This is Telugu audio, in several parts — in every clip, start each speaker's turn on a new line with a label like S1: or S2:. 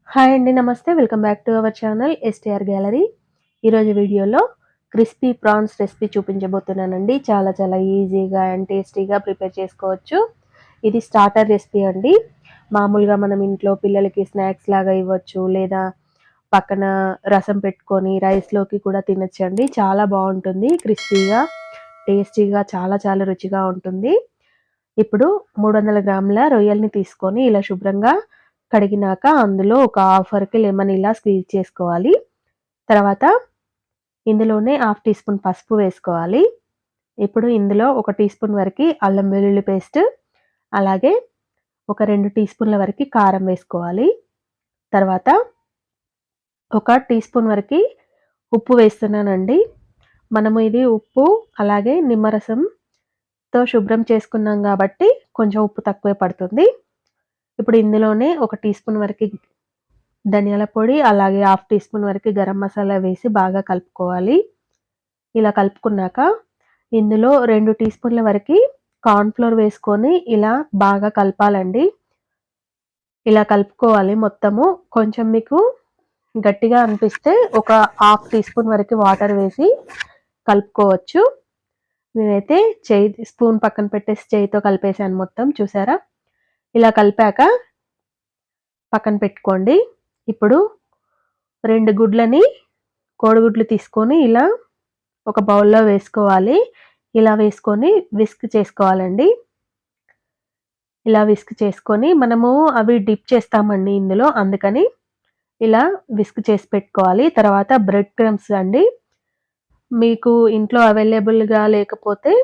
S1: హాయ్ అండి. నమస్తే. Welcome back to our channel STR gallery. ఈరోజు వీడియోలో క్రిస్పీ ప్రాన్స్ రెసిపీ చూపించబోతున్నానండి. చాలా చాలా ఈజీగా అండ్ టేస్టీగా ప్రిపేర్ చేసుకోవచ్చు. ఇది స్టార్టర్ రెసిపీ అండి. మామూలుగా మనం ఇంట్లో పిల్లలకి స్నాక్స్ లాగా ఇవ్వచ్చు, లేదా పక్కన రసం పెట్టుకొని రైస్లోకి కూడా తినచ్చండి. చాలా బాగుంటుంది. క్రిస్పీగా, టేస్టీగా, చాలా చాలా రుచిగా ఉంటుంది. ఇప్పుడు 300 గ్రాముల రొయ్యల్ని తీసుకొని ఇలా శుభ్రంగా కడిగినాక అందులో ఒక హాఫ్ వరకు లెమన్ ఇలా స్క్వీజ్ చేసుకోవాలి. తర్వాత ఇందులోనే హాఫ్ టీ స్పూన్ పసుపు వేసుకోవాలి. ఇప్పుడు ఇందులో ఒక టీ స్పూన్ వరకు అల్లం వెల్లుల్లి పేస్ట్, అలాగే ఒక 2 టీ స్పూన్ల వరకు కారం వేసుకోవాలి. తర్వాత ఒక టీ స్పూన్ వరకు ఉప్పు వేస్తున్నానండి. మనము ఇది ఉప్పు అలాగే నిమ్మరసంతో శుభ్రం చేసుకున్నాం కాబట్టి కొంచెం ఉప్పు తక్కువే పడుతుంది. ఇప్పుడు ఇందులోనే ఒక టీ స్పూన్ వరకు ధనియాల పొడి, అలాగే హాఫ్ టీ స్పూన్ వరకు గరం మసాలా వేసి బాగా కలుపుకోవాలి. ఇలా కలుపుకున్నాక ఇందులో 2 టీ స్పూన్ల వరకు కార్న్ ఫ్లోర్ వేసుకొని ఇలా బాగా కలపాలండి. ఇలా కలుపుకోవాలి మొత్తము. కొంచెం మీకు గట్టిగా అనిపిస్తే ఒక హాఫ్ టీ స్పూన్ వరకు వాటర్ వేసి కలుపుకోవచ్చు. నేనైతే స్పూన్ పక్కన పెట్టేసి చేయితో కలిపేసాను మొత్తం. చూసారా? ఇలా కలిపాక పక్కన పెట్టుకోండి. ఇప్పుడు 2 గుడ్లని, కోడిగుడ్లు తీసుకొని ఇలా ఒక బౌల్లో వేసుకోవాలి. ఇలా వేసుకొని విస్క్ చేసుకోవాలండి. ఇలా విస్క్ చేసుకొని మనము అవి డిప్ చేస్తామండి ఇందులో, అందుకని ఇలా విస్క్ చేసి పెట్టుకోవాలి. తర్వాత బ్రెడ్ క్రమ్స్ అండి. మీకు ఇంట్లో అవైలబుల్గా లేకపోతే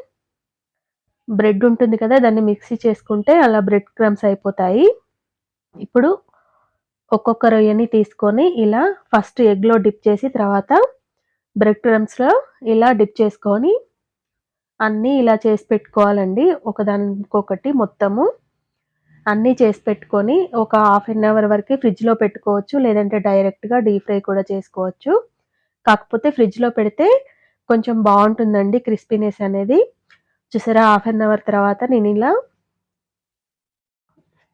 S1: బ్రెడ్ ఉంటుంది కదా, దాన్ని మిక్సీ చేసుకుంటే అలా బ్రెడ్ క్రమ్స్ అయిపోతాయి. ఇప్పుడు ఒక్కొక్క రొయ్యని తీసుకొని ఇలా ఫస్ట్ ఎగ్లో డిప్ చేసి తర్వాత బ్రెడ్ క్రమ్స్లో ఇలా డిప్ చేసుకొని అన్నీ ఇలా చేసి పెట్టుకోవాలండి. ఒకదానికొకటి మొత్తము అన్నీ చేసి పెట్టుకొని ఒక హాఫ్ అన్ అవర్ వరకు ఫ్రిడ్జ్లో పెట్టుకోవచ్చు, లేదంటే డైరెక్ట్గా డీప్ ఫ్రై కూడా చేసుకోవచ్చు. కాకపోతే ఫ్రిడ్జ్లో పెడితే కొంచెం బాగుంటుందండి క్రిస్పీనెస్ అనేది. చూసారా? హాఫ్ అన్ అవర్ తర్వాత నేను ఇలా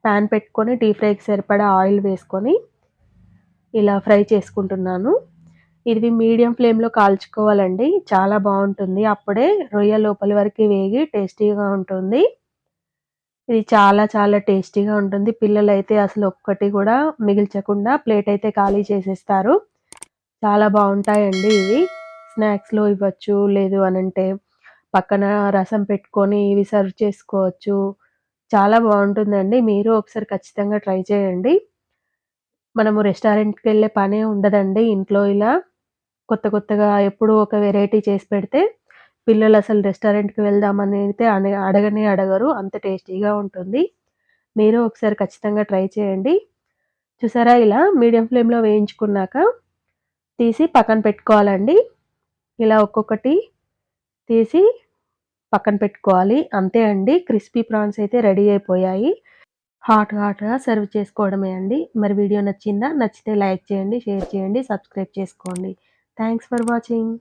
S1: ప్యాన్ పెట్టుకొని డీప్ ఫ్రైకి సరిపడా ఆయిల్ వేసుకొని ఇలా ఫ్రై చేసుకుంటున్నాను. ఇది మీడియం ఫ్లేమ్లో కాల్చుకోవాలండి. చాలా బాగుంటుంది. అప్పుడే రొయ్య లోపలి వరకు వేగి టేస్టీగా ఉంటుంది. ఇది చాలా చాలా టేస్టీగా ఉంటుంది. పిల్లలైతే అసలు ఒక్కటి కూడా మిగిల్చకుండా ప్లేట్ అయితే ఖాళీ చేసేస్తారు. చాలా బాగుంటాయండి ఇవి. స్నాక్స్లో ఇవ్వచ్చు, లేదు అనంటే పక్కన రసం పెట్టుకొని ఇవి సర్వ్ చేసుకోవచ్చు. చాలా బాగుంటుందండి. మీరు ఒకసారి ఖచ్చితంగా ట్రై చేయండి. మనము రెస్టారెంట్‌కి వెళ్ళే పనే ఉండదండి. ఇంట్లో ఇలా కొత్త కొత్తగా ఎప్పుడూ ఒక వెరైటీ చేసి పెడితే పిల్లలు అసలు రెస్టారెంట్‌కి వెళ్దామని అయితే అడగనే అడగరు. అంత టేస్టీగా ఉంటుంది. మీరు ఒకసారి ఖచ్చితంగా ట్రై చేయండి. చూసారా? ఇలా మీడియం ఫ్లేమ్‌లో వేయించుకున్నాక తీసి పక్కన పెట్టుకోవాలండి. ఇలా ఒక్కొక్కటి తీసి పక్కన పెట్టుకోవాలి. అంతే అండి. క్రిస్పీ ప్రాన్స్ అయితే రెడీ అయిపోయాయి. హాట్‌గా సర్వ్ చేసుకోవడమే అండి. మరి వీడియో నచ్చిందా? నచ్చితే లైక్ చేయండి, షేర్ చేయండి, సబ్స్క్రైబ్ చేసుకోండి. Thanks for watching.